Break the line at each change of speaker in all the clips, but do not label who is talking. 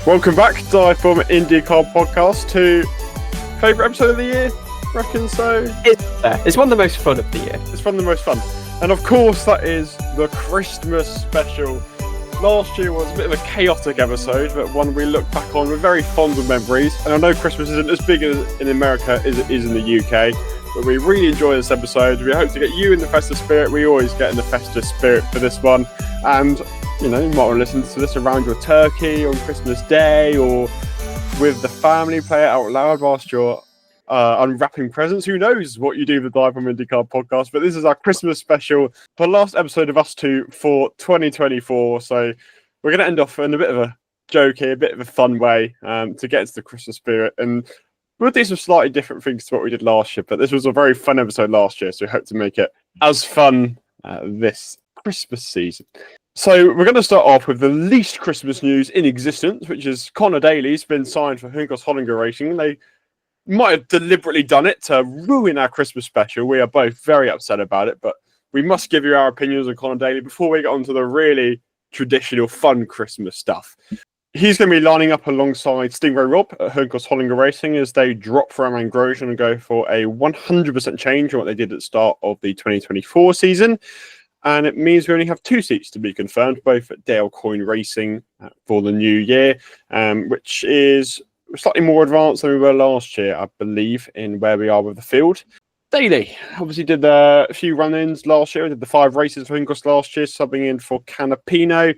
Welcome back, DIVEBOMB IndyCar podcast, to favourite episode of the year, reckon so?
It's one of the most fun of the year.
It's one of the most fun. And of course that is the Christmas special. Last year was a bit of a chaotic episode, but one we look back on with very fond of memories. And I know Christmas isn't as big in America as it is in the UK, but we really enjoy this episode. We hope to get you in the festive spirit. We always get in the festive spirit for this one. And you know, you might want to listen to this around your turkey on Christmas Day or with the family, play it out loud whilst you're unwrapping presents. Who knows what you do with the DIVEBOMB IndyCar podcast, but this is our Christmas special, the last episode of us two for 2024. So we're going to end off in a bit of a joke here, a bit of a fun way to get into the Christmas spirit. And we'll do some slightly different things to what we did last year, but this was a very fun episode last year, so we hope to make it as fun this Christmas season. So we're going to start off with the least Christmas news in existence, which is Conor Daly's been signed for Juncos Hollinger Racing. They might have deliberately done it to ruin our Christmas special. We are both very upset about it, but we must give you our opinions on Conor Daly before we get on to the really traditional fun Christmas stuff. He's going to be lining up alongside Stingray Rob at Juncos Hollinger Racing as they drop Romain Grosjean and go for a 100% change on what they did at the start of the 2024 season. And it means we only have 2 seats to be confirmed, both at Dale Coyne Racing for the new year, which is slightly more advanced than we were last year, I believe, in where we are with the field. Daly obviously did a few run-ins last year. Did the 5 races for Juncos last year, subbing in for Canapino.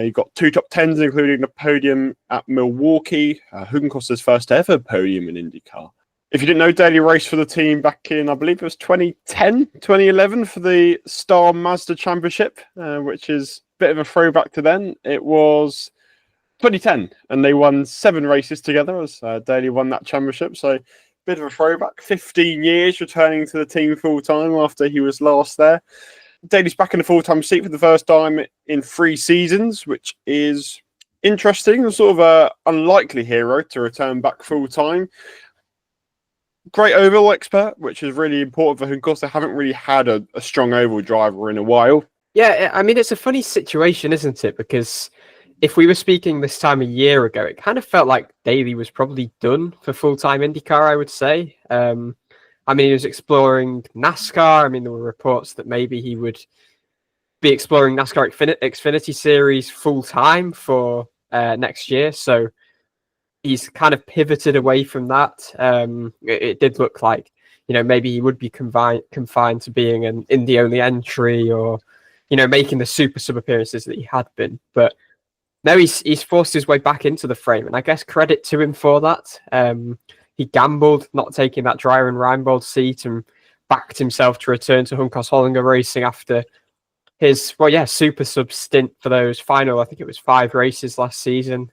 He got 2 top 10s, including the podium at Milwaukee. Juncos' first ever podium in IndyCar. If you didn't know, Daly raced for the team back in, I believe it was 2010, 2011 for the Star Mazda Championship, which is a bit of a throwback to then. It was 2010, and they won 7 races together as Daly won that championship. So, a bit of a throwback. 15 years returning to the team full-time after he was last there. Daly's back in the full-time seat for the first time in 3 seasons, which is interesting. Sort of an unlikely hero to return back full-time. Great oval expert, which is really important for Juncos. They haven't really had a strong oval driver in a while.
Yeah, I mean, it's a funny situation, isn't it? Because if we were speaking this time a year ago, it kind of felt like Daly was probably done for full-time IndyCar, I would say. I mean, he was exploring NASCAR. I mean, there were reports that maybe he would be exploring NASCAR Xfinity Series full-time for next year. So he's kind of pivoted away from that. It did look like, you know, maybe he would be confined to being an Indy-only entry or, you know, making the super sub appearances that he had been. But now he's forced his way back into the frame, and I guess credit to him for that. He gambled not taking that Dreyer and Reinbold seat and backed himself to return to Juncos Hollinger Racing after his, super sub stint for those final, I think it was 5 races last season.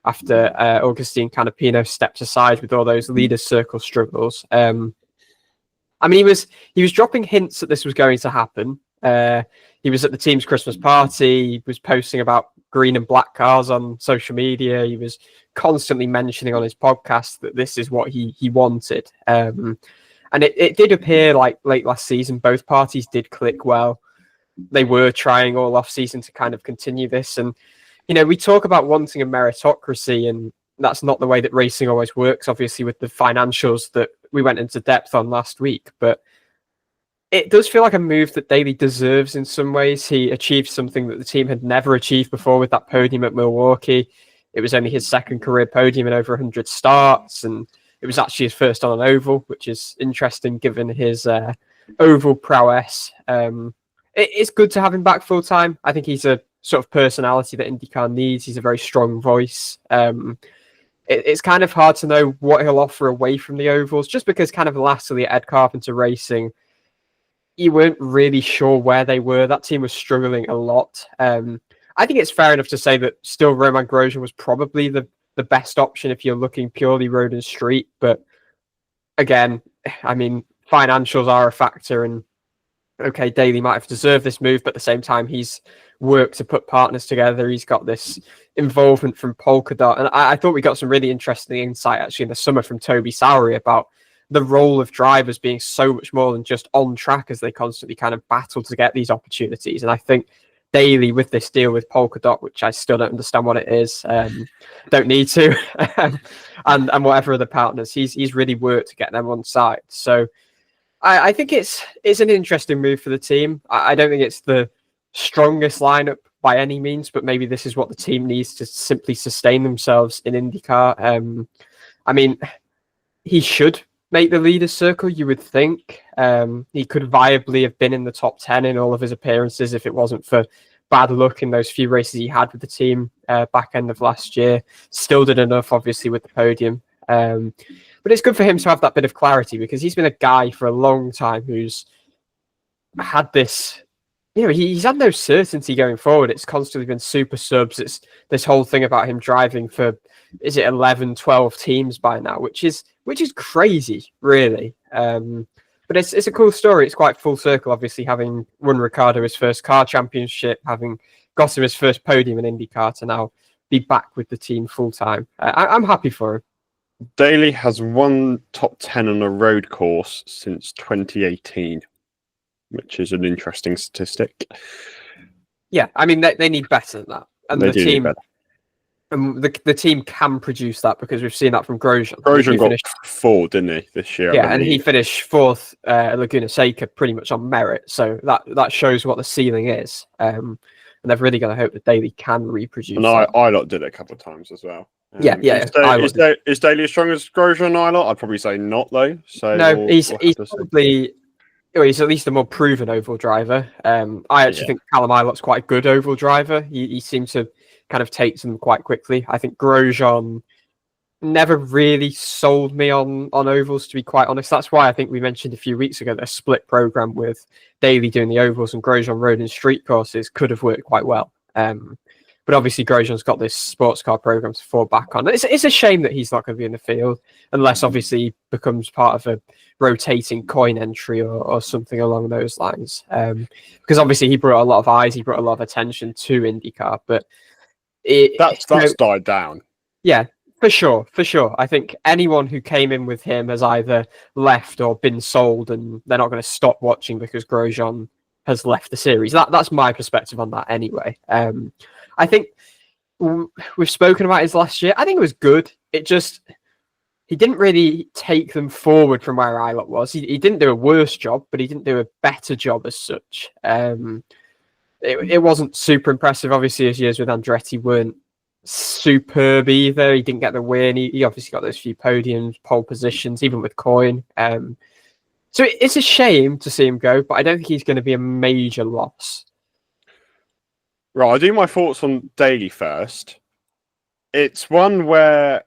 After Augustine Canapino stepped aside with all those leaders' circle struggles. I mean, he was dropping hints that this was going to happen. He was at the team's Christmas party. He was posting about green and black cars on social media. He was constantly mentioning on his podcast that this is what he wanted. And it did appear like late last season, both parties did click well. They were trying all off season to kind of continue this. And you know, we talk about wanting a meritocracy, and that's not the way that racing always works, obviously, with the financials that we went into depth on last week. But it does feel like a move that Daly deserves in some ways. He achieved something that the team had never achieved before with that podium at Milwaukee. It was only his second career podium in over 100 starts, and it was actually his first on an oval, which is interesting given his oval prowess. It's good to have him back full-time. I think he's a sort of personality that IndyCar needs. He's a very strong voice. It's kind of hard to know what he'll offer away from the ovals, just because kind of lastly at Ed Carpenter Racing, you weren't really sure where they were. That team was struggling a lot. I think it's fair enough to say that still Romain Grosjean was probably the best option if you're looking purely road and street. But again, I mean, financials are a factor, and okay, Daly might have deserved this move, but at the same time, he's worked to put partners together. He's got this involvement from Polkadot. And I thought we got some really interesting insight actually in the summer from Toby Sowery about the role of drivers being so much more than just on track as they constantly kind of battle to get these opportunities. And I think Daly with this deal with Polka Dot, which I still don't understand what it is. Don't need to, and whatever other partners, he's really worked to get them on side. So I think it's an interesting move for the team. I don't think it's the strongest lineup by any means, but maybe this is what the team needs to simply sustain themselves in IndyCar. I mean, he should make the leaders circle, you would think. He could viably have been in the top 10 in all of his appearances if it wasn't for bad luck in those few races he had with the team back end of last year. Still did enough, obviously, with the podium. But it's good for him to have that bit of clarity, because he's been a guy for a long time who's had this, he's had no certainty going forward. It's constantly been super subs. It's this whole thing about him driving for, is it 11, 12 teams by now, which is crazy, really. But it's a cool story. It's quite full circle, obviously, having won Ricciardo his first car championship, having got him his first podium in IndyCar, to now be back with the team full time. I'm happy for him.
Daly has won top 10 on a road course since 2018, which is an interesting statistic.
Yeah, I mean, they need better than that. And
they
the
do
team,
need better.
The team can produce that, because we've seen that from Grosjean.
Grosjean got fourth, didn't he, this year?
Yeah, and he finished fourth at Laguna Seca pretty much on merit. So that shows what the ceiling is. And they've really got to hope that Daly can reproduce
and
that.
Ilott did it a couple of times as well.
Yeah.
Is Daly as strong as Grosjean and Ilott? I'd probably say not, though. So
no, he's probably... He's at least a more proven oval driver. I actually think Callum Ilott's quite a good oval driver. He seems to kind of take them quite quickly. I think Grosjean never really sold me on ovals, to be quite honest. That's why I think we mentioned a few weeks ago that a split program with Daly doing the ovals and Grosjean road and street courses could have worked quite well. But obviously Grosjean's got this sports car program to fall back on. It's a shame that he's not going to be in the field, unless obviously he becomes part of a rotating coin entry or something along those lines. Because obviously he brought a lot of eyes, he brought a lot of attention to IndyCar, but
that's died down.
Yeah, for sure. I think anyone who came in with him has either left or been sold, and they're not going to stop watching because Grosjean has left the series. That's my perspective on that anyway. I think we've spoken about his last year. I think it was good. He didn't really take them forward from where Ilott was. He didn't do a worse job, but he didn't do a better job as such. It wasn't super impressive. Obviously, his years with Andretti weren't superb either. He didn't get the win. He obviously got those few podiums, pole positions, even with Coyne. So it's a shame to see him go, but I don't think he's going to be a major loss.
Right, I'll do my thoughts on Daly first. It's one where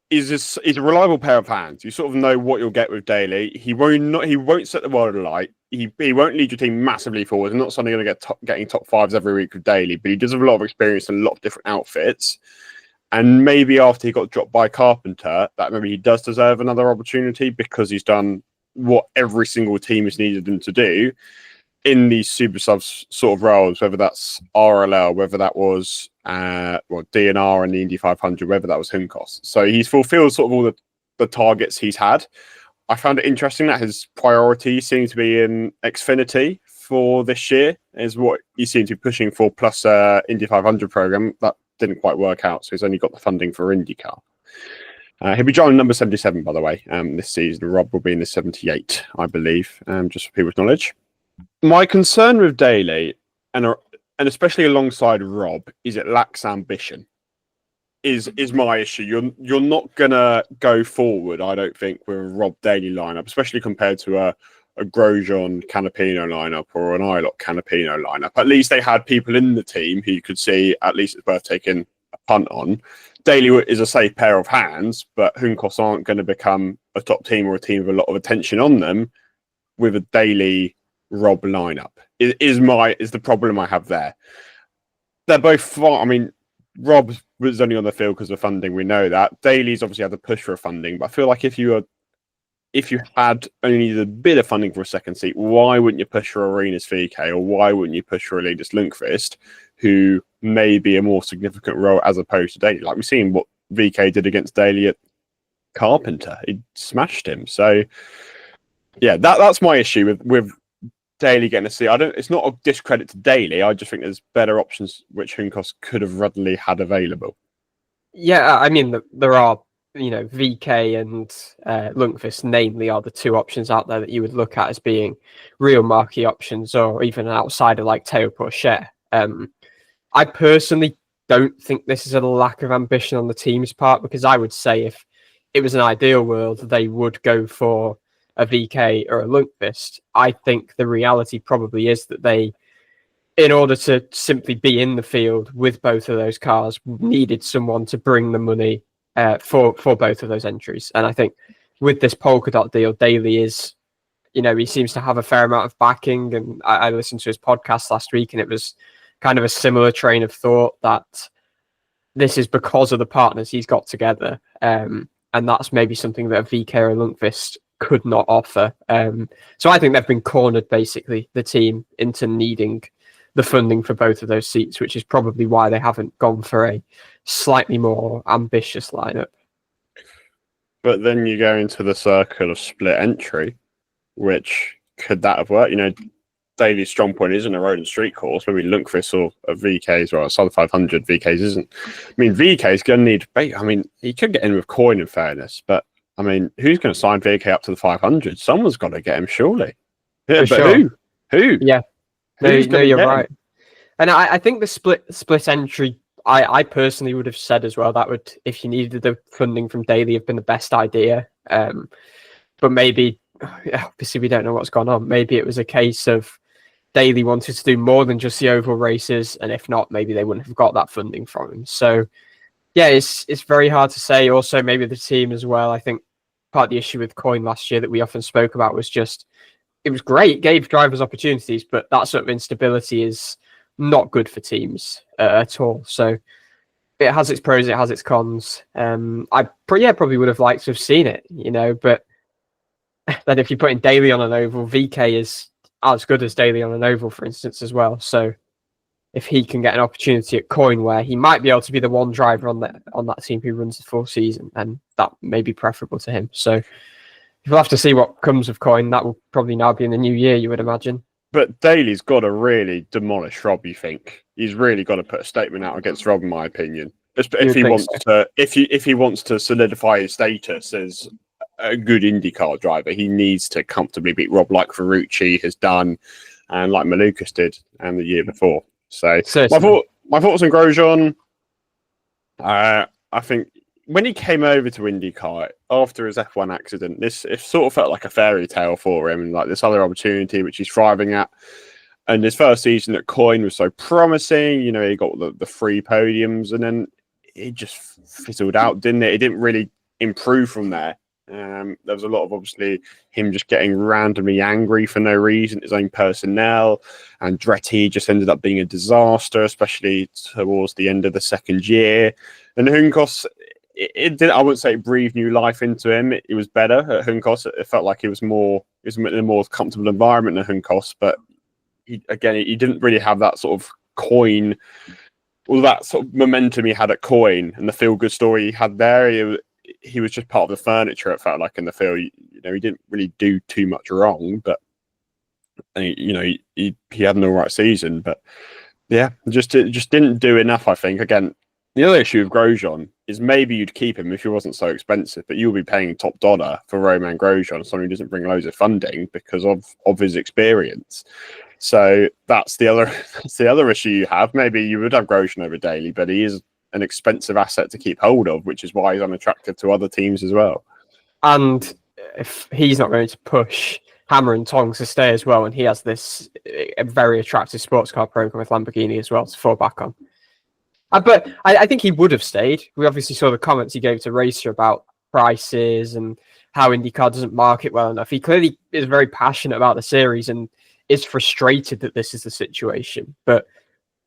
he's a reliable pair of hands. You sort of know what you'll get with Daly. He won't set the world alight. He won't lead your team massively forward. I'm not suddenly going to getting top fives every week with Daly, but he does have a lot of experience in a lot of different outfits. And maybe after he got dropped by Carpenter, that maybe he does deserve another opportunity, because he's done what every single team has needed him to do in these super subs sort of roles, whether that's RLL, whether that was DNR and the Indy 500, whether that was Juncos. So he's fulfilled sort of all the targets he's had. I found it interesting that his priority seems to be in Xfinity for this year, is what he seemed to be pushing for, plus Indy 500 program. That didn't quite work out, so he's only got the funding for IndyCar. He'll be driving number 77, by the way, this season. Rob will be in the 78, I believe, just for people's knowledge. My concern with Daly, and especially alongside Rob, is it lacks ambition. Is my issue. You're not gonna go forward, I don't think, with a Rob Daly lineup, especially compared to a Grosjean Canapino lineup or an Ilott Canapino lineup. At least they had people in the team who you could see at least it's worth taking a punt on. Daly is a safe pair of hands, but Juncos aren't going to become a top team or a team with a lot of attention on them with a Daly Rob lineup. Is the problem I have there. They're both fine. I mean, Rob was only on the field because of funding. We know that. Daly's obviously had to push for funding, but I feel like if you had only a bit of funding for a second seat, why wouldn't you push for Arenas VK, or why wouldn't you push for Elias Lundqvist, who may be a more significant role as opposed to Daly? Like we've seen what VK did against Daly at Carpenter. He smashed him. So yeah, that's my issue with Daly getting a seat. I don't. It's not a discredit to Daly. I just think there's better options which Juncos could have readily had available.
Yeah, I mean, there are, VK and Lundqvist, namely, are the two options out there that you would look at as being real marquee options, or even an outsider like Teo Porcher. I personally don't think this is a lack of ambition on the team's part, because I would say if it was an ideal world, they would go for a VK or a Lundqvist. I think the reality probably is that they, in order to simply be in the field with both of those cars, needed someone to bring the money for both of those entries. And I think with this polka dot deal, Daly is, he seems to have a fair amount of backing. And I listened to his podcast last week, and it was kind of a similar train of thought that this is because of the partners he's got together. And that's maybe something that a VK or a Lundqvist could not offer. So I think they've been cornered, basically, the team, into needing the funding for both of those seats, which is probably why they haven't gone for a slightly more ambitious lineup.
But then you go into the circle of split entry, which could that have worked? Daly's strong point isn't a road and street course. Maybe Lundqvist or a VK as well. Southern 500 VKs isn't. I mean, VK's going to need. I mean, he could get in with Coyne, in fairness, but I mean, who's going to sign VK up to the 500? Someone's got to get him, surely. Yeah, but sure. Who?
Yeah. No, you're right. And I think the split entry, I personally would have said as well, that would, if you needed the funding from Daly, have been the best idea. But maybe, obviously, we don't know what's gone on. Maybe it was a case of Daly wanted to do more than just the oval races, and if not, maybe they wouldn't have got that funding from him. So, yeah, it's very hard to say. Also, maybe the team as well. I think part of the issue with Coyne last year that we often spoke about was just, it was great, gave drivers opportunities, but that sort of instability is not good for teams at all. So it has its pros, it has its cons. I probably would have liked to have seen it, but then if you put in Daly on an oval, VK is as good as Daly on an oval, for instance, as well. So if he can get an opportunity at Coyne where he might be able to be the one driver on that team who runs the full season, then that may be preferable to him. So you'll have to see what comes of Coyne. That will probably now be in the new year, you would imagine.
But Daly's got to really demolish Rob, you think? He's really got to put a statement out against Rob, in my opinion. If he wants to solidify his status as a good IndyCar driver, he needs to comfortably beat Rob, like Ferrucci has done, and like Malukas did, and the year before. So my thoughts on Grosjean. I think when he came over to IndyCar after his F1 accident, it sort of felt like a fairy tale for him, like this other opportunity which he's thriving at. And his first season at Coyne was so promising. He got the 3 podiums, and then it just fizzled out, didn't it? It didn't really improve from there. There was a lot of, obviously, him just getting randomly angry for no reason, his own personnel. Andretti just ended up being a disaster, especially towards the end of the second year. And Juncos, it did. I wouldn't say it breathed new life into him. It was better at Juncos. It felt like he was in a more comfortable environment than Juncos, but he didn't really have that sort of Coyne, all that sort of momentum he had at Coyne, and the feel-good story he had there. He was just part of the furniture, it felt like, in the field. He didn't really do too much wrong, but he had an all right season. But yeah, just didn't do enough, I think. Again, the other issue with Grosjean is maybe you'd keep him if he wasn't so expensive, but you'll be paying top dollar for Romain Grosjean, someone who doesn't bring loads of funding because of his experience. So that's the other issue you have. Maybe you would have Grosjean over Daly, but he is an expensive asset to keep hold of, which is why he's unattractive to other teams as well. And
if he's not going to push Hammer and Tongs to stay as well, and he has this a very attractive sports car program with Lamborghini as well to fall back on. But I think he would have stayed. We obviously saw the comments he gave to Racer about prices and how IndyCar doesn't market well enough. He clearly is very passionate about the series and is frustrated that this is the situation, but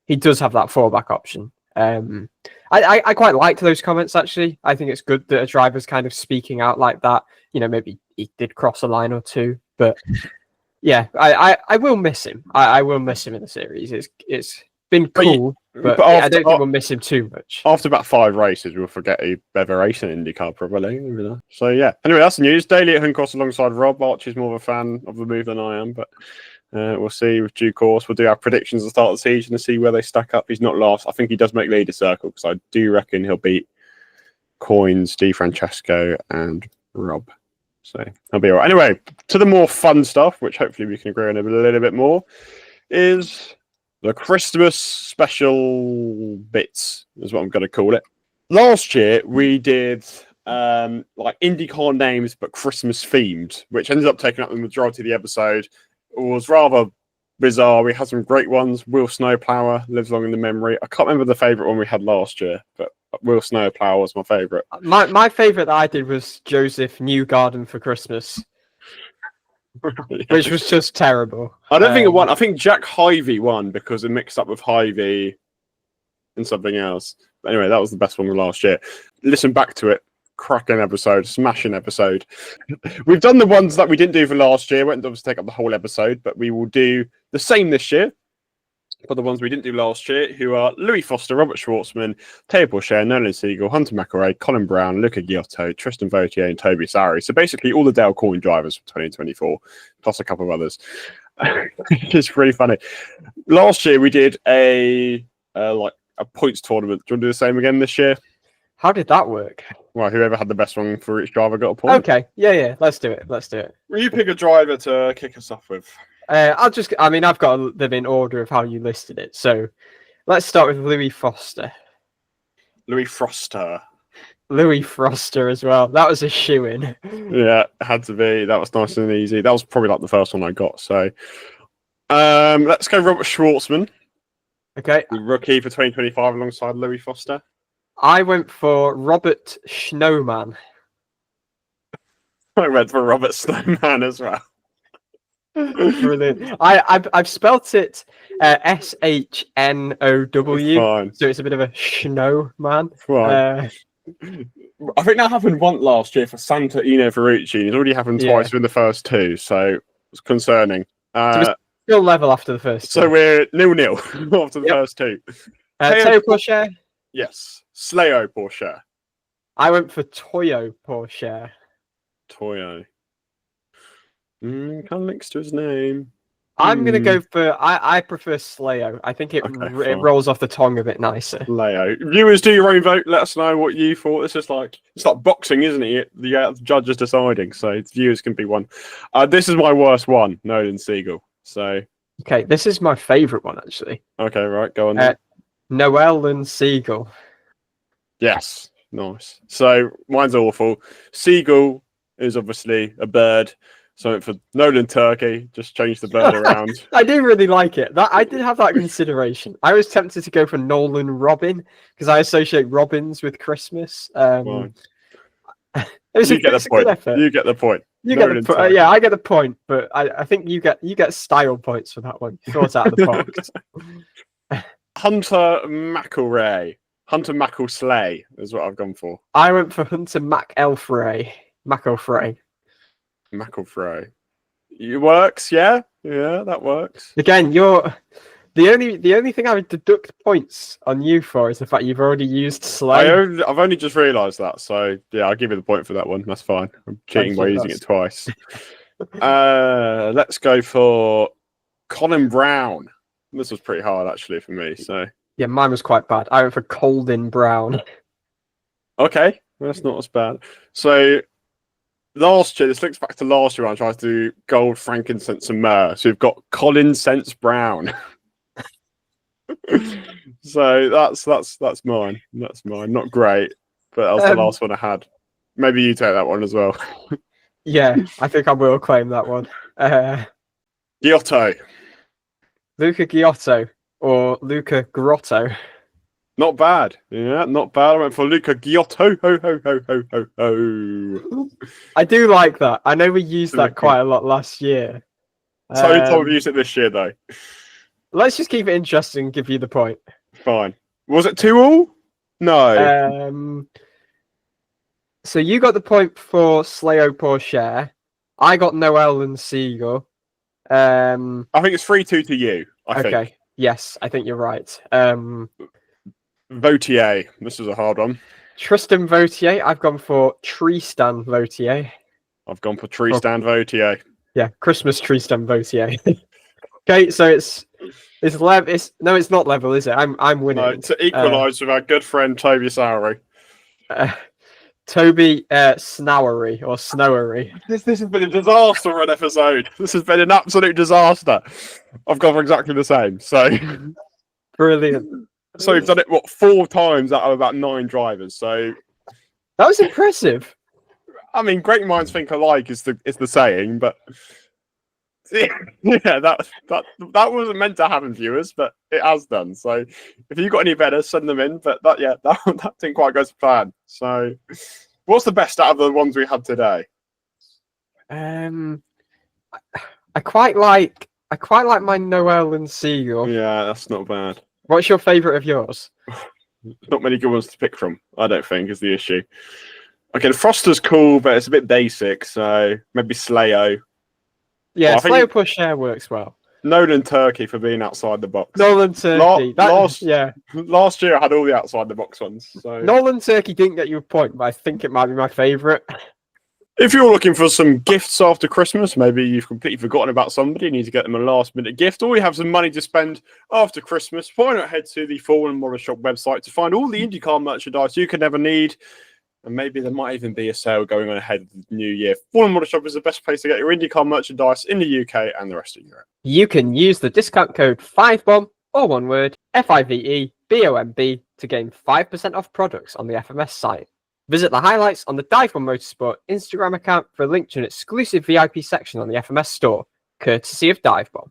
he does have that fallback option. I quite liked those comments, actually. I think it's good that a driver's kind of speaking out like that. Maybe he did cross a line or two, but yeah, I will miss him. I will miss him in the series. It's been cool, but
but
I don't think we'll miss him too much.
After about 5 races, we'll forget he ever raced an IndyCar, probably. You know? So, yeah. Anyway, that's the news. Daly at Juncos alongside Rob. Archie's more of a fan of the move than I am, but we'll see with due course. We'll do our predictions at the start of the season and see where they stack up. He's not last. I think he does make leader circle because I do reckon he'll beat Coins, Di Francesco, and Rob. So he'll be all right. Anyway, to the more fun stuff, which hopefully we can agree on a little bit more, is the Christmas special bits, is what I'm going to call it. Last year, we did like IndyCar names, but Christmas themed, which ended up taking up the majority of the episode. It was rather bizarre. We had some great ones. Will Snowplower lives long in the memory. I can't remember the favourite one we had last year, but Will Snowplower was my favourite.
My favourite that I did was Joseph Newgarden for Christmas. Which was just terrible.
I don't think it won. I think Jack Hyvee won because it mixed up with Hyvee and something else. But anyway, that was the best one of last year. Listen back to it. Cracking episode, smashing episode. We've done the ones that we didn't do for last year. Won't obviously take up the whole episode, but we will do the same this year for the ones we didn't do last year, who are Louis Foster, Robert Schwartzman, Teo Porcher, Nolan Siegel, Hunter McElroy, Colin Brown, Luca Giotto, Tristan Vautier, and Toby Sari. So basically all the Dale Coyne drivers for 2024, plus a couple of others. It's really funny. Last year we did a points tournament. Do you want to do the same again this year?
How did that work?
Well, whoever had the best one for each driver got a point.
Okay, yeah, let's do it.
Will you pick a driver to kick us off with?
I've got them in order of how you listed it. So let's start with Louis Foster.
Louis Froster.
Louis Froster as well. That was a shoo-in.
Yeah, it had to be. That was nice and easy. That was probably like the first one I got. So let's go Robert Schwartzman.
Okay.
The rookie for 2025 alongside Louis Foster.
I went for Robert Snowman.
I went for Robert Snowman as well.
Brilliant. I've spelt it SHNOW, so it's a bit of a snowman.
Right. I think that happened once last year for Santa Ino Ferrucci. It's already happened twice in the first two, so it's concerning.
So still level after the first two.
So we're 0-0 after the first two.
Teo Porcher?
Yes. Sleo Porcher.
I went for Toyo Porcher.
Toyo. Kind of links to his name.
I'm gonna go for. I prefer Sleo. I think it rolls off the tongue a bit nicer.
Leo. Viewers, do your own vote. Let us know what you thought. It's like boxing, isn't it? The judge is deciding, so viewers can be one. This is my worst one, Nolan Siegel. So
okay, this is my favourite one actually.
Okay, right, go on.
Nolan Siegel.
Yes, nice. So mine's awful. Siegel is obviously a bird. So for Nolan Turkey, just change the bird around.
I do really like it. I did have that consideration. I was tempted to go for Nolan Robin because I associate robins with Christmas.
You get the point. You get the point.
Yeah, I get the point, but I think you get style points for that one. You thought out of the box.
Hunter McElroy. Hunter McElslay is what I've gone for.
I went for Hunter McElfray. McElfray.
It works, yeah, that works.
Again, you're the only thing I would deduct points on you for is the fact you've already used Slay.
I've only just realised that, so yeah, I'll give you the point for that one. That's fine. I'm cheating by using it twice. Let's go for Colin Brown. This was pretty hard actually for me. So
yeah, mine was quite bad. I went for Colin Brown.
Okay, that's not as bad. So. Last year, this links back to last year when I tried to do gold, frankincense, and myrrh. So we've got Colin Sense Brown. So that's mine. That's mine. Not great, but that was the last one I had. Maybe you take that one as well.
Yeah, I think I will claim that one.
Giotto.
Luca Giotto or Luca Grotto.
Not bad. Yeah, not bad. I went for Luca Giotto. Ho, ho, ho, ho, ho, ho.
I do like that. I know we used that quite a lot last year.
So told you use it this year, though.
Let's just keep it interesting and give you the point.
Fine. Was it 2-2? No.
So you got the point for Sleo Porcher. I got Noel and Siegel.
I think it's 3-2 to you. I think.
Yes, I think you're right.
Vautier. This is a hard one.
Tristan Vautier. I've gone for Tristan Vautier.
I've gone for Tristan Vautier.
Yeah, Christmas Tristan Vautier. Okay, so it's level. It's not level, is it? I'm winning.
No, to equalise with our good friend Toby Sowery.
Toby Snowery or Snowery.
This has been a disaster for an episode. This has been an absolute disaster. I've gone for exactly the same. So
Brilliant.
So we've done it 4 times out of about 9 drivers. So
that was impressive.
I mean, great minds think alike is the saying, but yeah, that wasn't meant to happen, viewers, but it has done. So if you've got any better, send them in. But that didn't quite go to plan. So what's the best out of the ones we had today?
I quite like my Noel and Seagull.
Yeah, that's not bad.
What's your favourite of yours?
Not many good ones to pick from, I don't think, is the issue. Okay, the Froster's cool, but it's a bit basic, so maybe Slayo.
Yeah, Slayo Push Air works well.
Nolan Turkey for being outside the box.
Nolan Turkey.
Last year I had all the outside the box ones. So
Nolan Turkey didn't get you a point, but I think it might be my favourite.
If you're looking for some gifts after Christmas, maybe you've completely forgotten about somebody, you need to get them a last-minute gift, or you have some money to spend after Christmas, why not head to the Fallen Model Shop website to find all the IndyCar merchandise you could ever need, and maybe there might even be a sale going on ahead of the new year. Fallen Model Shop is the best place to get your IndyCar merchandise in the UK and the rest of Europe.
You can use the discount code 5BOMB, or one word, FIVEBOMB, to gain 5% off products on the FMS site. Visit the highlights on the DIVEBOMB Motorsport Instagram account for a link to an exclusive VIP section on the FMS store, courtesy of DIVEBOMB.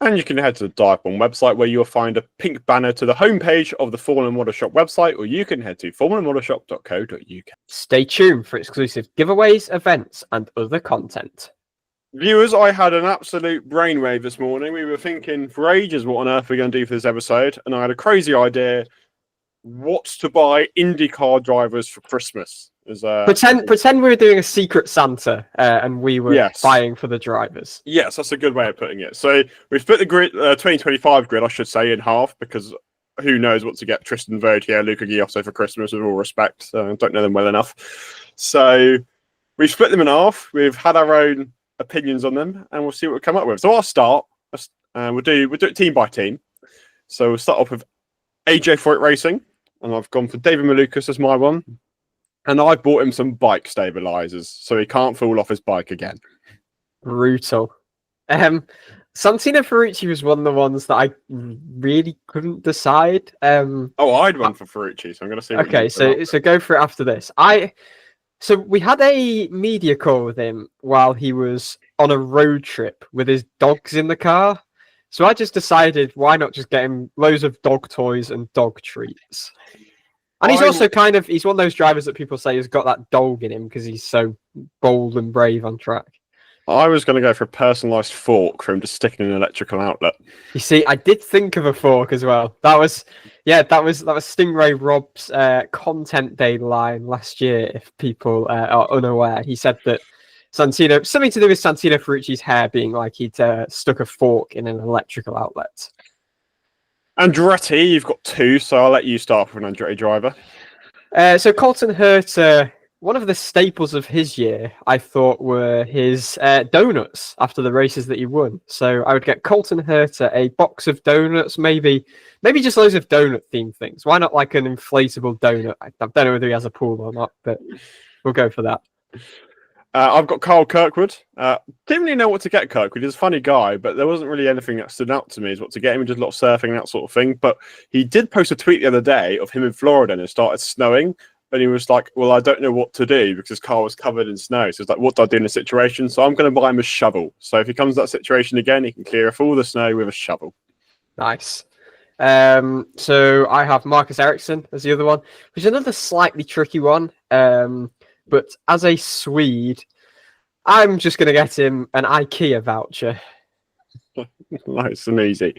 And you can head to the DIVEBOMB website where you'll find a pink banner to the homepage of the Fallen Model Shop website, or you can head to fallenmodelshop.co.uk.
Stay tuned for exclusive giveaways, events, and other content.
Viewers, I had an absolute brainwave this morning. We were thinking for ages what on earth we're going to do for this episode, and I had a crazy idea. What to buy IndyCar drivers for Christmas?
Pretend we were doing a secret Santa and we were buying for the drivers.
Yes, that's a good way of putting it. So we've split the grid, 2025 grid, I should say, in half, because who knows what to get Tristan Vautier, Luca Ghiotto for Christmas, with all respect. I don't know them well enough. So we've split them in half. We've had our own opinions on them, and we'll see what we come up with. So I'll start. We'll do it team by team. So we'll start off with AJ Foyt Racing. And I've gone for David Malukas as my one. And I bought him some bike stabilizers so he can't fall off his bike again.
Brutal. Santino Ferrucci was one of the ones that I really couldn't decide.
I'd run for Ferrucci, so I'm going to see.
Okay, so go for it after this. So we had a media call with him while he was on a road trip with his dogs in the car. So I just decided, why not just get him loads of dog toys and dog treats? And he's also he's one of those drivers that people say has got that dog in him because he's so bold and brave on track.
I was going to go for a personalised fork for him to stick in an electrical outlet.
You see, I did think of a fork as well. That was Stingray Rob's content day line last year, if people are unaware. He said that Santino, something to do with Santino Ferrucci's hair being like he'd stuck a fork in an electrical outlet.
Andretti, you've got 2, so I'll let you start with an Andretti driver.
So Colton Herta, one of the staples of his year, I thought, were his donuts after the races that he won. So I would get Colton Herta a box of donuts, maybe just loads of donut-themed things. Why not like an inflatable donut? I don't know whether he has a pool or not, but we'll go for that.
I've got Carl Kirkwood. Didn't really know what to get Kirkwood. He's a funny guy, but there wasn't really anything that stood out to me as what to get him. He did a lot of surfing and that sort of thing. But he did post a tweet the other day of him in Florida and it started snowing. And he was like, well, I don't know what to do because his car was covered in snow. So it's like, what do I do in this situation? So I'm going to buy him a shovel. So if he comes to that situation again, he can clear off all the snow with a shovel.
Nice. So I have Marcus Ericsson as the other one, which is another slightly tricky one. But as a Swede, I'm just going to get him an IKEA voucher.
Nice and easy.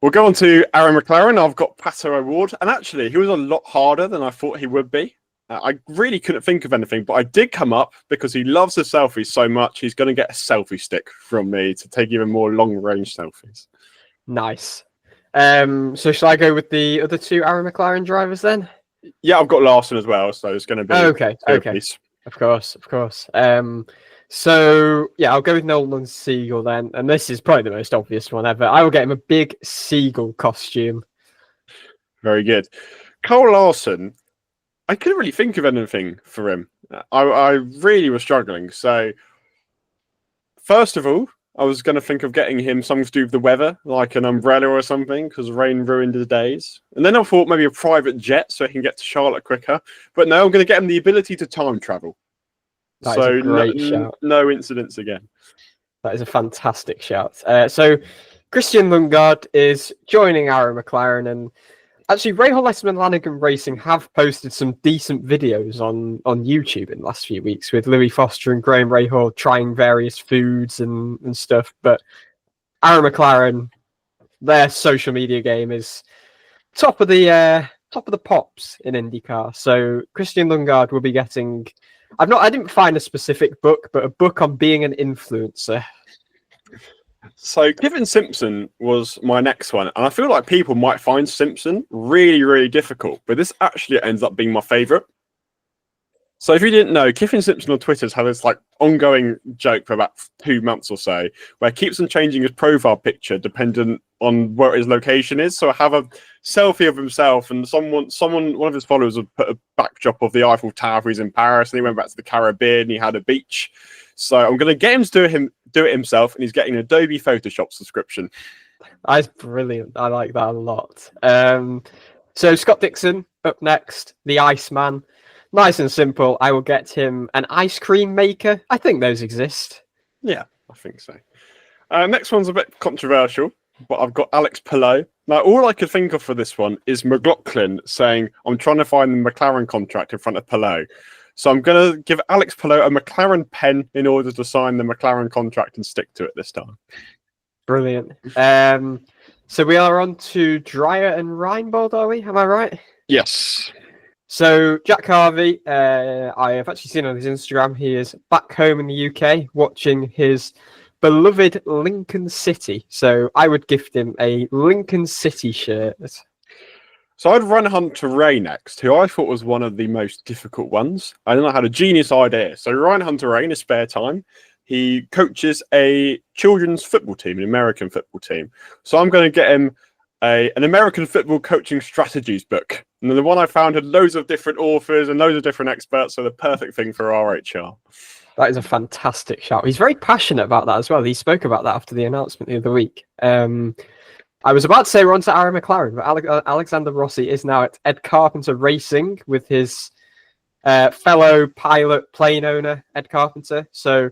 We'll go on to Aaron McLaren. I've got Pato O'Ward. And actually, he was a lot harder than I thought he would be. I really couldn't think of anything, but I did come up because he loves the selfies so much. He's going to get a selfie stick from me to take even more long-range selfies.
Nice. So shall I go with the other two Aaron McLaren drivers then?
Yeah, I've got Larson as well, so it's going to be
Okay.
Piece.
Of course. So yeah, I'll go with Nolan Siegel then, and this is probably the most obvious one ever. I will get him a big seagull costume.
Very good. Cole Larson, I couldn't really think of anything for him. I really was struggling. So, first of all, I was going to think of getting him something to do with the weather, like an umbrella or something, because rain ruined his days. And then I thought maybe a private jet so he can get to Charlotte quicker. But no, I'm going to get him the ability to time travel.
That is a great shout.
No incidents again.
That is a fantastic shout. So Christian Lundgaard is joining Aaron McLaren, and actually Ray Hollisman Lanigan Racing have posted some decent videos on YouTube in the last few weeks with Louis Foster and Graham Rahal trying various foods and stuff. But Aaron McLaren, their social media game is top of the pops in IndyCar. So Christian Lundgaard will be getting. I didn't find a specific book, but a book on being an influencer.
So Kevin Simpson was my next one, and I feel like people might find Simpson really, really difficult, but this actually ends up being my favourite. So if you didn't know, Kiffin Simpson on Twitter has had this like ongoing joke for about 2 months or so, where he keeps on changing his profile picture dependent on where his location is. So I have a selfie of himself, and one of his followers would put a backdrop of the Eiffel Tower if he's in Paris, and he went back to the Caribbean and he had a beach. So I'm going to get him to do it himself, and he's getting an Adobe Photoshop subscription.
That's brilliant. I like that a lot. So Scott Dixon up next, the Iceman. Nice and simple. I will get him an ice cream maker. I think those exist.
Yeah, I think so. Next one's a bit controversial, but I've got Alex Palou. Now, all I could think of for this one is McLaughlin saying, I'm trying to find the McLaren contract in front of Palou. So I'm going to give Alex Palou a McLaren pen in order to sign the McLaren contract and stick to it this time.
Brilliant. So we are on to Dreyer and Reinbold, are we? Am I right?
Yes.
So Jack Harvey, I have actually seen on his Instagram, he is back home in the UK watching his beloved Lincoln City. So I would gift him a Lincoln City shirt.
So I'd run Hunter Ray next, who I thought was one of the most difficult ones. I then I had a genius idea. So Ryan Hunter Ray in his spare time, he coaches a children's football team, an American football team. So I'm going to get him an American football coaching strategies book. And the one I found had loads of different authors and loads of different experts, so the perfect thing for RHR.
That is a fantastic shout. He's very passionate about that as well. He spoke about that after the announcement the other week. I was about to say we're on to Aaron McLaren, but Alexander Rossi is now at Ed Carpenter Racing with his fellow pilot plane owner, Ed Carpenter. So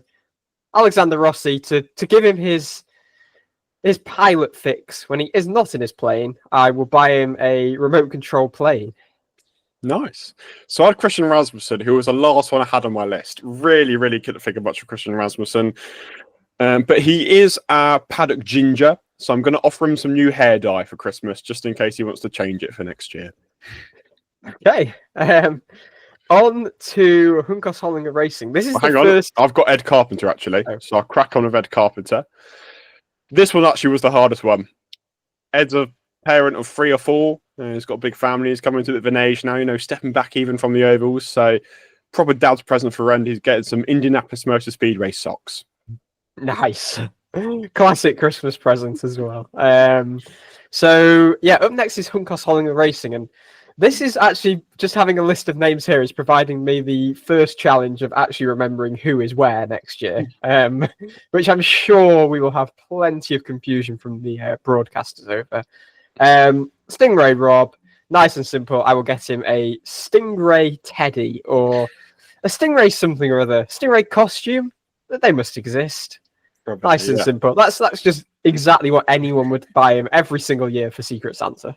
Alexander Rossi, to give him his pilot fix when he is not in his plane, I will buy him a remote control plane.
Nice. So I had Christian Rasmussen, who was the last one I had on my list. Really, really couldn't think of much of Christian Rasmussen. But he is a paddock ginger, so I'm going to offer him some new hair dye for Christmas, just in case he wants to change it for next year.
Okay. On to Juncos Hollinger Racing. This is
hang on. I've got Ed Carpenter, actually. Oh. So I'll crack on with Ed Carpenter. This one actually was the hardest one. Ed's a parent of 3 or 4. He's got a big family. He's coming to the an age now, stepping back even from the ovals. So proper dad's present for Ren. He's getting some Indianapolis Motor Speedway socks.
Nice. Classic Christmas present as well. So yeah, up next is Juncos Hollinger Racing, and this is actually just having a list of names here is providing me the first challenge of actually remembering who is where next year, which I'm sure we will have plenty of confusion from the broadcasters over. Stingray Rob, nice and simple. I will get him a Stingray Teddy or a Stingray something or other. Stingray costume, they must exist. Probably, nice and simple. That's just exactly what anyone would buy him every single year for Secret Santa.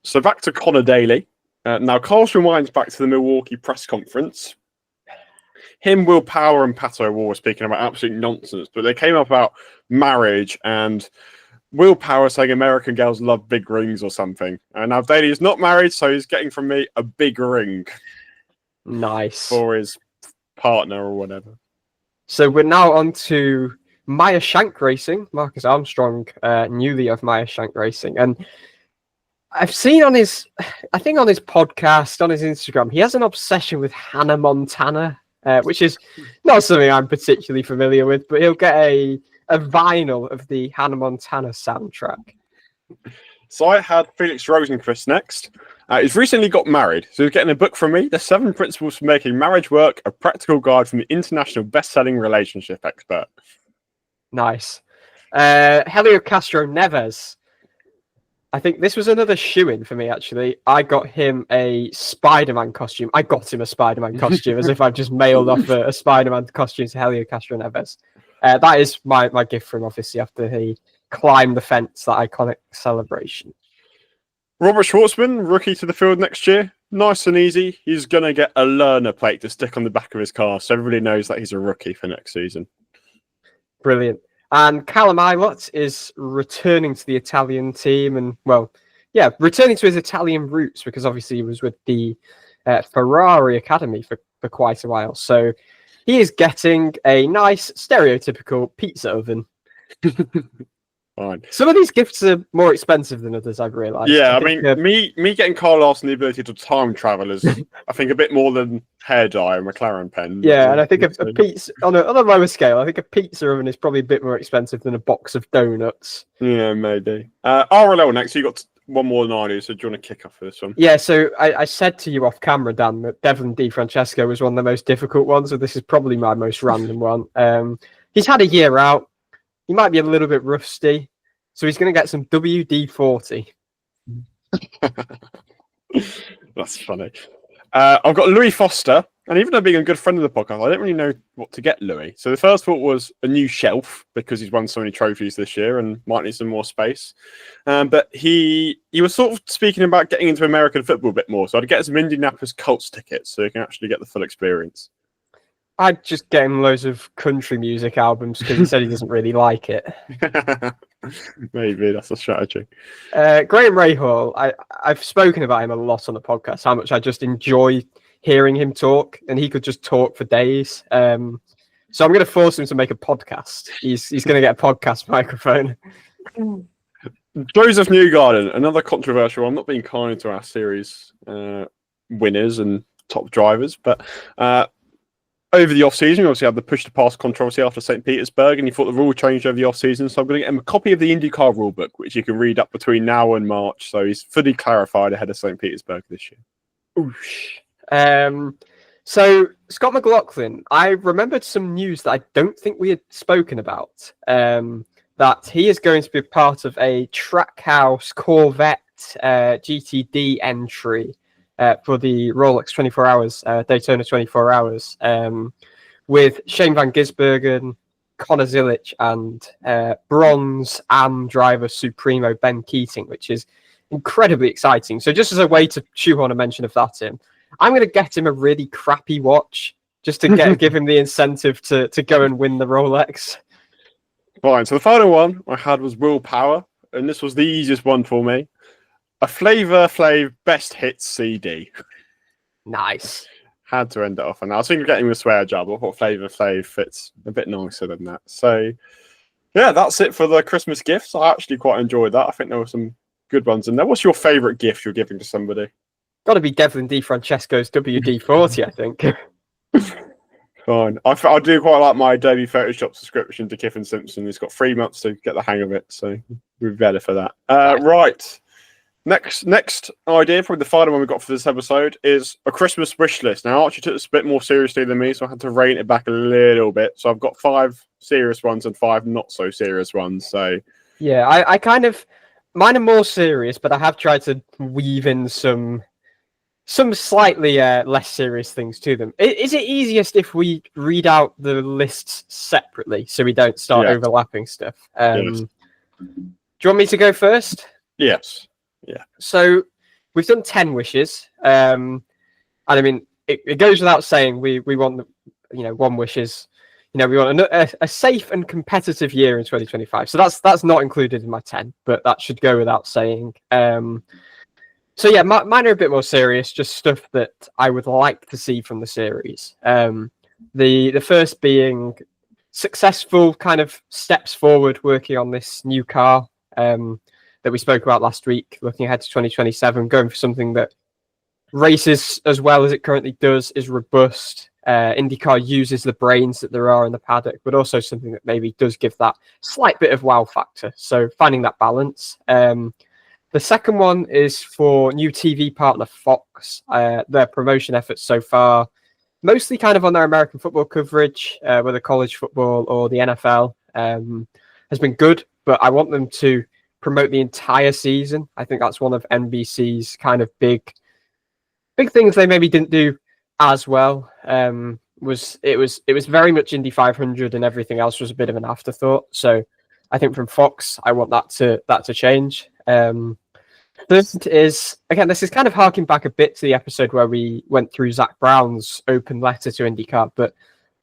So back to Connor Daly. Now, Carl's rewinds back to the Milwaukee press conference. Him, Will Power, and Pato O'Ward were speaking about absolute nonsense, but they came up about marriage, and Will Power saying American girls love big rings or something. And now Daly is not married, so he's getting from me a big ring.
Nice.
For his partner or whatever.
So we're now on to Meyer Shank Racing, Marcus Armstrong, newly of Meyer Shank Racing. And I've seen on his podcast, on his Instagram, he has an obsession with Hannah Montana, which is not something I'm particularly familiar with, but he'll get a vinyl of the Hannah Montana soundtrack.
So I had Felix Rosenquist next. He's recently got married, so he's getting a book from me, The 7 Principles for Making Marriage Work, a practical guide from the international best-selling relationship expert.
Nice. Helio Castro Neves. I think this was another shoe-in for me, actually. I got him a Spider-Man costume. I got him a Spider-Man costume, as if I've just mailed off a Spider-Man costume to Helio Castro Neves. That is my gift for him, obviously, after he climbed the fence, that iconic celebration.
Robert Schwartzman, rookie to the field next year. Nice and easy. He's going to get a learner plate to stick on the back of his car, so everybody knows that he's a rookie for next season.
Brilliant. And Callum Ilott is returning to the Italian team and, returning to his Italian roots, because obviously he was with the Ferrari Academy for quite a while. So he is getting a nice, stereotypical pizza oven.
Fine.
Some of these gifts are more expensive than others, I've realised.
Yeah, I mean, me getting Carl Larson the ability to time travel is, I think, a bit more than hair dye and McLaren pen.
Yeah, and I think a pizza, on a lower scale, I think a pizza oven is probably a bit more expensive than a box of donuts.
Yeah, maybe. RLL next, you got one more than I do, so do you want to kick off for this one?
Yeah, so I said to you off camera, Dan, that Devlin Di Francesco was one of the most difficult ones, so this is probably my most random one. He's had a year out. He might be a little bit rusty, so he's going to get some WD-40.
That's funny. I've got Louis Foster, and even though being a good friend of the podcast, I don't really know what to get Louis. So the first thought was a new shelf, because he's won so many trophies this year and might need some more space. But he was sort of speaking about getting into American football a bit more, so I'd get some Indianapolis Colts tickets so he can actually get the full experience.
I'd just get him loads of country music albums, because he said he doesn't really like it.
Maybe that's a strategy.
Graham Rahal, I've spoken about him a lot on the podcast, how much I just enjoy hearing him talk, and he could just talk for days. So I'm going to force him to make a podcast. He's going to get a podcast microphone.
Joseph Newgarden, another controversial one. Not being kind to our series winners and top drivers, but over the off-season, we obviously had the push-to-pass controversy after St. Petersburg, and he thought the rule changed over the off-season, so I'm going to get him a copy of the IndyCar rulebook, which you can read up between now and March, so he's fully clarified ahead of St. Petersburg this year.
Oosh. So, Scott McLaughlin, I remembered some news that I don't think we had spoken about, that he is going to be part of a Trackhouse Corvette GTD entry for the Rolex 24 Hours, Daytona 24 Hours, with Shane Van Gisbergen, Connor Zilic, and bronze AM driver Supremo Ben Keating, which is incredibly exciting. So just as a way to shoehorn a mention of that in, I'm going to get him a really crappy watch just to give him the incentive to go and win the Rolex.
Fine, so the final one I had was Willpower, and this was the easiest one for me. A Flavor Flav Best Hits CD.
Nice.
Had to end it off. And I was thinking of getting a swear jar, but I thought Flavor Flav fits a bit nicer than that. So, yeah, that's it for the Christmas gifts. I actually quite enjoyed that. I think there were some good ones in there. What's your favourite gift you're giving to somebody?
Got to be Devlin Di Francesco's WD-40, I think.
Fine. I do quite like my Adobe Photoshop subscription to Kiffin Simpson. He's got 3 months to get the hang of it, so we're better for that. Right. Next idea, probably the final one we got for this episode, is a Christmas wish list. Now, Archie took this a bit more seriously than me, so I had to rein it back a little bit. So I've got 5 serious ones and 5 not so serious ones. So
yeah, I kind of, mine are more serious, but I have tried to weave in some slightly less serious things to them. Is it easiest if we read out the lists separately so we don't start overlapping stuff?
Yes.
Do you want me to go first?
Yes. Yeah.
So we've done 10 wishes. And I mean, it goes without saying we want, one wish is, we want a safe and competitive year in 2025. So that's not included in my 10, but that should go without saying. So yeah, mine are a bit more serious, just stuff that I would like to see from the series. The first being successful kind of steps forward working on this new car that we spoke about last week, looking ahead to 2027, going for something that races as well as it currently does, is robust. IndyCar uses the brains that there are in the paddock, but also something that maybe does give that slight bit of wow factor. So finding that balance. The second one is for new TV partner Fox. Their promotion efforts so far, mostly kind of on their American football coverage, whether college football or the NFL, has been good, but I want them to promote the entire season. I think that's one of NBC's kind of big things they maybe didn't do as well. It was very much Indy 500 and everything else was a bit of an afterthought. So I think from Fox, I want that to change. Third is, again, this is kind of harking back a bit to the episode where we went through Zach Brown's open letter to IndyCar, but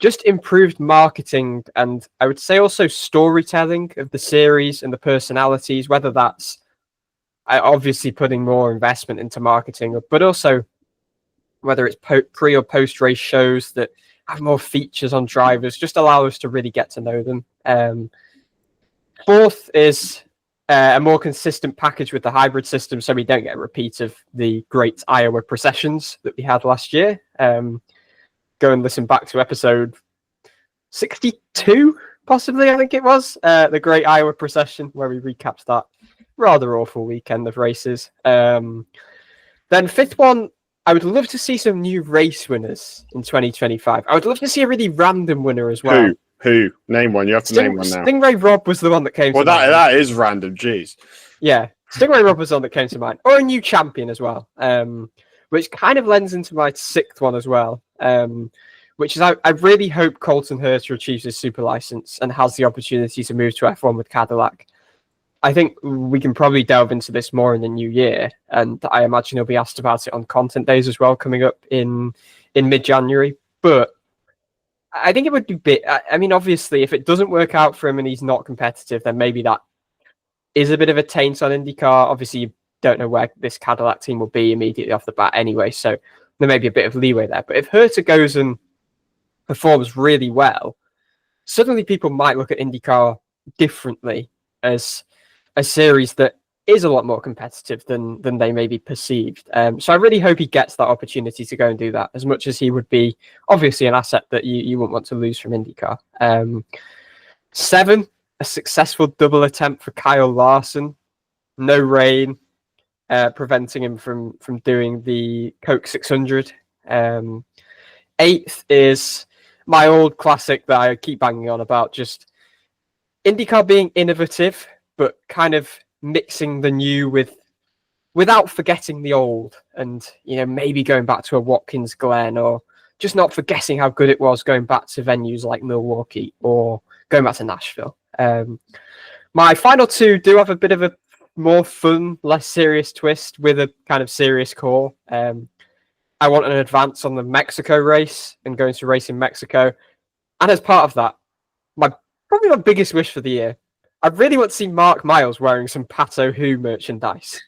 just improved marketing and I would say also storytelling of the series and the personalities, whether that's obviously putting more investment into marketing, but also whether it's pre or post race shows that have more features on drivers, just allow us to really get to know them. Fourth is a more consistent package with the hybrid system so we don't get a repeat of the great Iowa processions that we had last year. Go and listen back to episode 62, possibly, I think it was, the Great Iowa Procession, where we recapped that rather awful weekend of races. Then fifth one, I would love to see some new race winners in 2025. I would love to see a really random winner as well.
Who? Name one. You have to name one now.
Stingray Rob was the one that came to mind.
Well, that is random. Jeez.
Yeah, Stingray Rob was the one that came to mind. Or a new champion as well, which kind of lends into my sixth one as well. Which is I really hope Colton Herta achieves his super license and has the opportunity to move to F1 with Cadillac. I think we can probably delve into this more in the new year, and I imagine he'll be asked about it on content days as well, coming up in mid-January. But I think it would be I mean, obviously, if it doesn't work out for him and he's not competitive, then maybe that is a bit of a taint on IndyCar. Obviously, you don't know where this Cadillac team will be immediately off the bat anyway, so there may be a bit of leeway there. But if Herta goes and performs really well, suddenly people might look at IndyCar differently as a series that is a lot more competitive than they may be perceived. So I really hope he gets that opportunity to go and do that, as much as he would be obviously an asset that you wouldn't want to lose from IndyCar. 7, a successful double attempt for Kyle Larson. No rain preventing him from doing the Coke 600. 8th is my old classic that I keep banging on about, just IndyCar being innovative, but kind of mixing the new without forgetting the old, and maybe going back to a Watkins Glen, or just not forgetting how good it was going back to venues like Milwaukee or going back to Nashville. My final 2 do have a bit of a more fun, less serious twist with a kind of serious core. I want an advance on the Mexico race and going to race in Mexico. And as part of that, probably my biggest wish for the year, I really want to see Mark Miles wearing some Pato Who merchandise.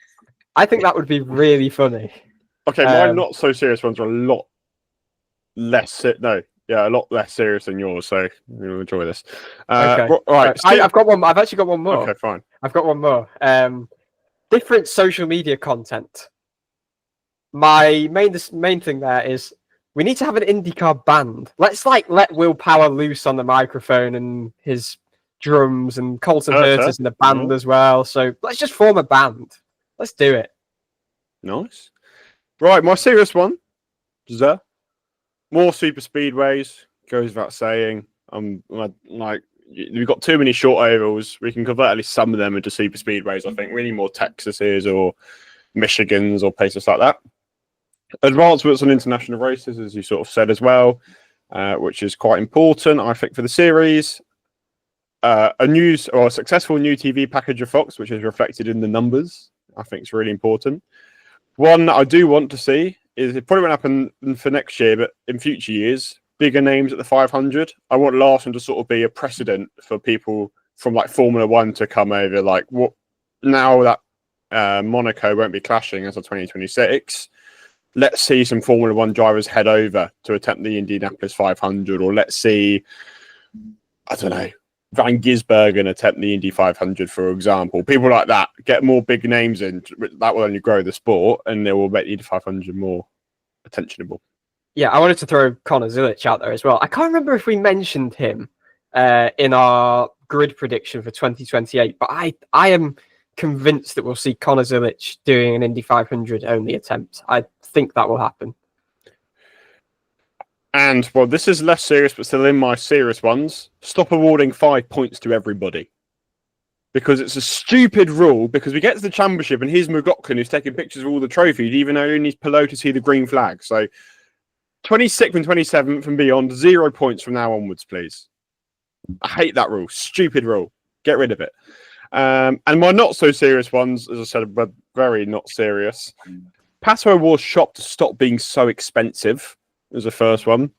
I think that would be really funny.
Okay, my not so serious ones are a lot less. A lot less serious than yours. So you'll enjoy this.
Okay. Right. I've got one. I've actually got one more.
Okay, fine.
I've got one more. Different social media content. My main thing there is we need to have an IndyCar band. Let's let Will Power loose on the microphone and his drums, and Colton Herta's in the band as well. So let's just form a band. Let's do it. Nice.
Right, my serious one. More super speedways, goes without saying. We've got too many short ovals. We can convert at least some of them into super speedways. I think we need more Texases or Michigans or places like that. Advancements on international races, as you sort of said as well, which is quite important, I think, for the series. A successful new TV package of Fox, which is reflected in the numbers, I think is really important. One that I do want to see is, it probably won't happen for next year, but in future years, bigger names at the 500. I want Larson to sort of be a precedent for people from like Formula One to come over. Like, what now that Monaco won't be clashing as of 2026. Let's see some Formula One drivers head over to attempt the Indianapolis 500, or let's see I don't know, Van Gisbergen attempt the Indy 500, for example. People like that get more big names in. That will only grow the sport, and it will make the Indy 500 more attentionable.
Yeah, I wanted to throw Connor Zilic out there as well. I can't remember if we mentioned him in our grid prediction for 2028, but I am convinced that we'll see Connor Zilic doing an Indy 500 only attempt. I think that will happen.
And, well, this is less serious, but still in my serious ones. Stop awarding 5 points to everybody. Because it's a stupid rule, because we get to the championship and here's McLaughlin who's taking pictures of all the trophies, even though he needs Pelot to see the green flag. So 26th and 27th and beyond, 0 points from now onwards, please. I hate that rule. Stupid rule. Get rid of it. And my not so serious ones, as I said, but very not serious. Pato O'Ward's shop to stop being so expensive is the first one.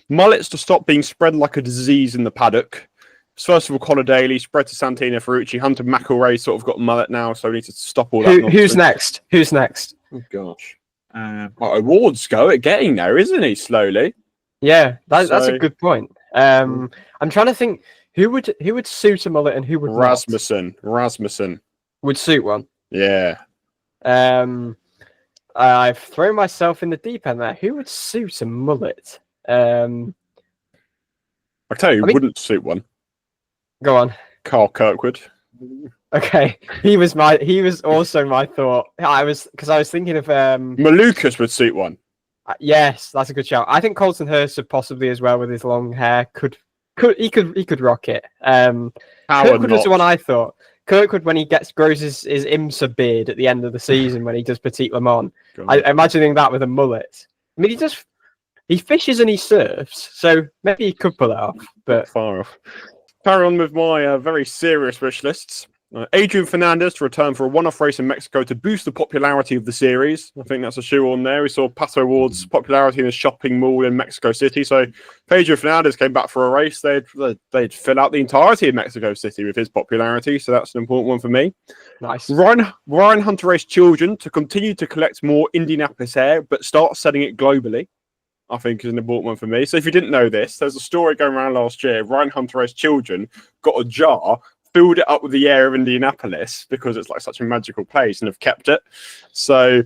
Mullets to stop being spread like a disease in the paddock. First of all, Conor Daly, spread to Santino Ferrucci. Hunter McElroy sort of got a mullet now, so we need to stop all that.
Who's next? Who's next?
Oh, gosh. Award's go at getting there, isn't he, slowly?
Yeah, that's a good point. I'm trying to think who would suit a mullet and who would
Rasmussen.
not.
Rasmussen
Would suit one.
Yeah.
I've thrown myself in the deep end there. Who would suit a mullet?
I tell you, wouldn't suit one.
Go on.
Carl Kirkwood.
Okay, he was also my thought. I was thinking of
Malukas would suit one.
Yes, that's a good shout. I think Colton Hurst would as well with his long hair. Could rock it. Kirkwood was the one I thought. Kirkwood, when he grows his IMSA beard at the end of the season when he does Petit Le Mans, I imagining that with a mullet. I mean, he fishes and he surfs, so maybe he could pull it off. But
not far off. Carry on with my very serious wish lists. Adrian Fernandez to return for a one-off race in Mexico to boost the popularity of the series. I think that's a shoe on there. We saw Pato O'Ward's popularity in a shopping mall in Mexico City. So if Adrian Fernandez came back for a race, they'd fill out the entirety of Mexico City with his popularity. So that's an important one for me.
Nice.
Ryan Hunter Race Children to continue to collect more Indianapolis air, but start selling it globally, I think is an important one for me. So if you didn't know this, there's a story going around last year. Ryan Hunter Race Children got a jar, filled it up with the air of Indianapolis because it's like such a magical place and have kept it. So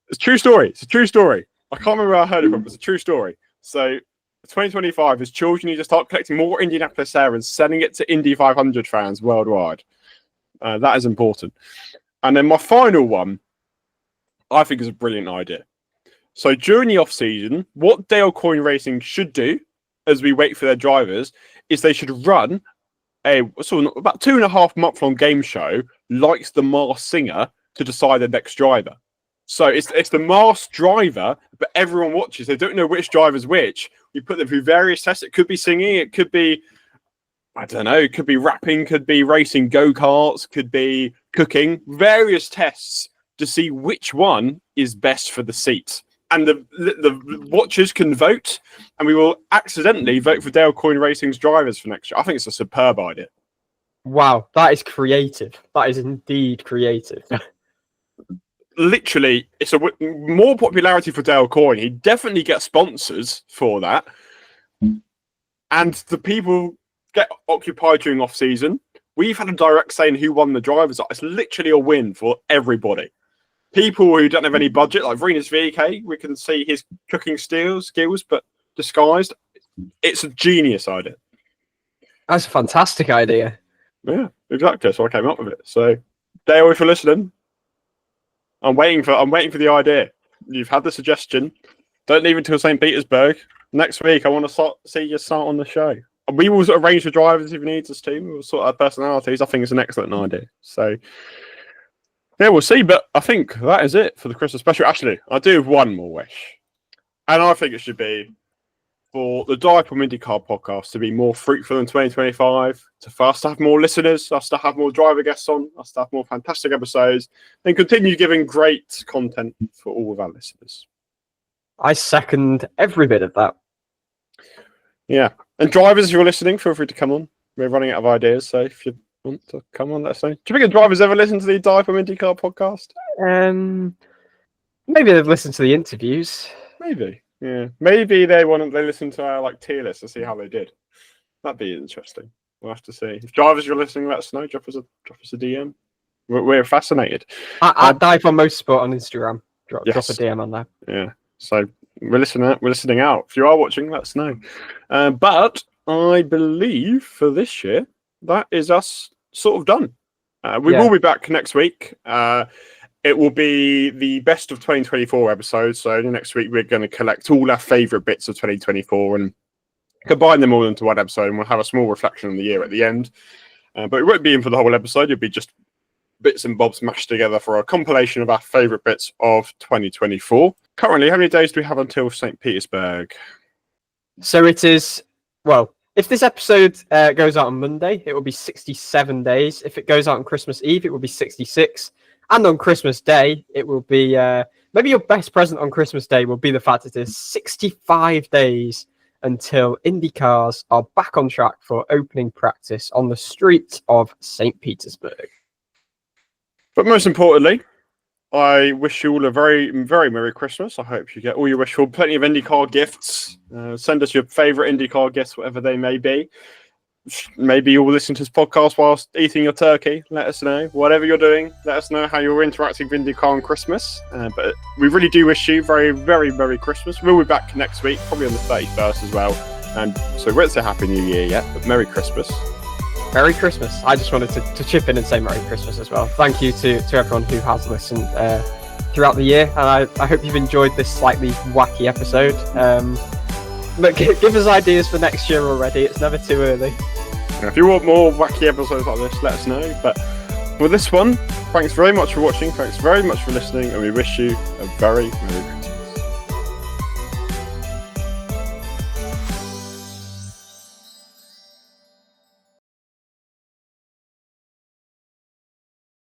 it's a true story. It's a true story. I can't remember where I heard it from, but it's a true story. So 2025 is children need to start collecting more Indianapolis air and selling it to Indy 500 fans worldwide. That is important. And then my final one, I think is a brilliant idea. So during the off-season, what Dale Coyne Racing should do as we wait for their drivers is they should run a sort of about 2.5 month long game show like the Masked Singer to decide the next driver. So it's the masked driver, but everyone watches. They don't know which driver's which. We put them through various tests. It could be singing, it could be, I don't know, it could be rapping, could be racing go-karts, could be cooking, various tests to see which one is best for the seat. And the watchers can vote, and we will accidentally vote for Dale Coyne Racing's drivers for next year. I think it's a superb idea.
Wow, that is creative. That is indeed creative.
Literally, it's more popularity for Dale Coyne. He definitely gets sponsors for that. And the people get occupied during off-season. We've had a direct say in who won the drivers. It's literally a win for everybody. People who don't have any budget, like Venus VK, we can see his cooking skills, but disguised. It's a genius idea.
That's a fantastic idea.
Yeah, exactly. So I came up with it. So, Dale, if you're listening, I'm waiting for the idea. You've had the suggestion. Don't leave until St. Petersburg. Next week, I want to see you start on the show. And we will arrange for drivers if you need us to. We will sort out personalities. I think it's an excellent idea. So. Yeah, we'll see, but I think that is it for the Christmas special. Actually, I do have one more wish. And I think it should be for the DIVEBOMB IndyCar podcast to be more fruitful in 2025, for us to have more listeners, us to have more driver guests on, us to have more fantastic episodes, and continue giving great content for all of our listeners.
I second every bit of that.
Yeah. And drivers, if you're listening, feel free to come on. We're running out of ideas, so if you want to come on, let us know. Do you think the drivers ever listen to the DIVEBOMB IndyCar podcast?
Maybe they've listened to the interviews.
Maybe, yeah. Maybe they listen to our tier list to see how they did. That'd be interesting. We'll have to see. If drivers you're listening, let us know. Drop us a DM. We're fascinated.
I'd dive on Motorsport on Instagram. Drop a DM on there.
Yeah. So we're listening out. If you are watching, let us know. But I believe for this year, that is us sort of done. We will be back next week. It will be the best of 2024 episodes. So next week, we're going to collect all our favourite bits of 2024 and combine them all into one episode. And we'll have a small reflection on the year at the end. But it won't be in for the whole episode. It'll be just bits and bobs mashed together for a compilation of our favourite bits of 2024. Currently, how many days do we have until St. Petersburg?
So it is, well, if this episode goes out on Monday, it will be 67 days. If it goes out on Christmas Eve, it will be 66. And on Christmas Day, it will be, maybe your best present on Christmas Day will be the fact that it is 65 days until IndyCars are back on track for opening practice on the streets of St. Petersburg.
But most importantly, I wish you all a very, very Merry Christmas. I hope you get all your wish for. Plenty of IndyCar gifts. Send us your favourite IndyCar gifts, whatever they may be. Maybe you'll listen to this podcast whilst eating your turkey. Let us know. Whatever you're doing, let us know how you're interacting with IndyCar on Christmas. But we really do wish you very, very Merry Christmas. We'll be back next week, probably on the 31st as well. And so we won't say Happy New Year yet, but Merry Christmas.
Merry Christmas. I just wanted to chip in and say Merry Christmas as well. Thank you to everyone who has listened throughout the year. And I hope you've enjoyed this slightly wacky episode. But give us ideas for next year already. It's never too early.
If you want more wacky episodes like this, let us know. But for this one, thanks very much for watching. Thanks very much for listening. And we wish you a very Merry Christmas.